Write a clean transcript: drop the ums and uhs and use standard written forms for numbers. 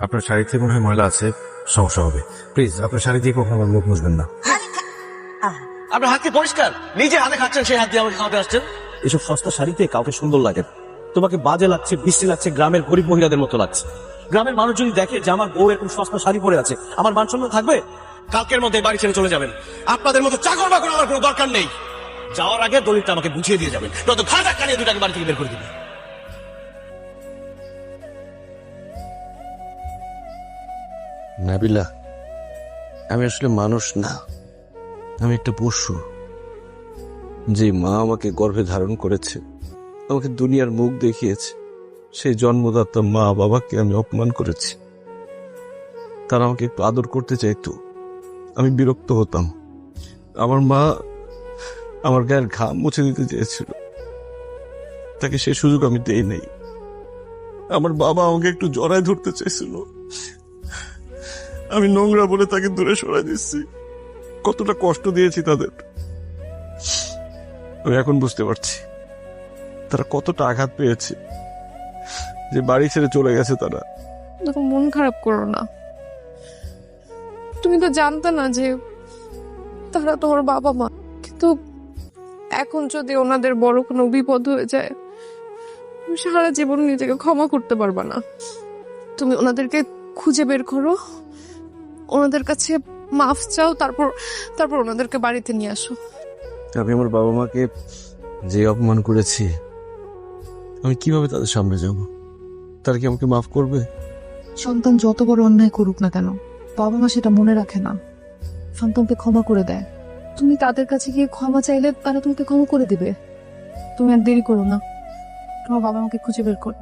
আপনার শাড়িতে মনে হয় ময়লা আছে, সমস্যা হবে। প্লিজ আপনার শাড়ি দিয়ে কখনো আমার মুখ মুছবেন না। আপনার হাত কি পরিষ্কার? নিজে হাতে খাচ্ছেন, সেই হাত দিয়ে আমাকে খাওয়াতে আসছেন। এসব সস্তা শাড়িতে কাউকে সুন্দর লাগে না। তোমাকে বাজে লাগছে, বিশ্রী লাগছে, গ্রামের গরিব মহিলাদের মতো লাগছে। গ্রামের মানুষ যদি দেখে যে আমার বউ এরকম সস্তা শাড়ি পরে আছে, আমার মান সম্মান থাকবে? কালকের মধ্যে বাড়ি ছেড়ে চলে যাবেন। আপনাদের মতো চাকর বাকর আমার কোনো দরকার নেই। যাওয়ার আগে দলিলটা আমাকে বুঝিয়ে দিয়ে যাবেন, নয়তো ঘাড় ধাক্কা নিয়ে দুটাকে বাড়ি থেকে বের করে দিবেন। নাবিলা, আমি আসলে মানুষ না, আমি একটা পশু। যে মা আমাকে গর্ভে ধারণ করেছে, আমাকে দুনিয়ার মুখ দেখিয়েছে, সেই জন্মদাতা মা বাবাকে আমি অপমান করেছি। তারা আমাকে একটু আদর করতে চাইতো, আমি বিরক্ত হতাম। আমার মা আমার গায়ের ঘাম মুছে দিতে চেয়েছিল, তাকে সে সুযোগ আমি দেই নাই। আমার বাবা আমাকে একটু জড়ায় ধরতে চেয়েছিল, আমি নোংরা বলে তাকে দূরে সরাই দিচ্ছি। কতটা কষ্ট দিয়েছি তাদের, আমি এখন বুঝতে পারছি তারা কতটা আঘাত পেয়েছে, যে বাড়ি ছেড়ে চলে গেছে তারা। দেখো, মন খারাপ করো না। তুমি তো জানতে না যে তারা তোমার বাবা মা, কিন্তু এখন যদি ওনাদের বড় কোনো বিপদ হয়ে যায়, তুমি সারা জীবন নিজেকে ক্ষমা করতে পারবা না। তুমি ওনাদেরকে খুঁজে বের করো, ওনাদের কাছে মাফ চাও, তারপর তারপর ওনাদেরকে বাড়িতে নিয়ে আসো। আমি আমার বাবা মাকে যে অপমান করেছি, আমি কিভাবে তাদের সামনে যাব? তারা কি আমাকে মাফ করবে? সন্তান যত বড় অন্যায় করুক না কেন, বাবা মা সেটা মনে রাখে না, সন্তানকে ক্ষমা করে দেয়। তুমি তাদের কাছে গিয়ে ক্ষমা চাইলে তারা তোমাকে ক্ষমা করে দিবে। তুমি আর দেরি করো না, তোমার বাবা মাকে খুঁজে বের করো।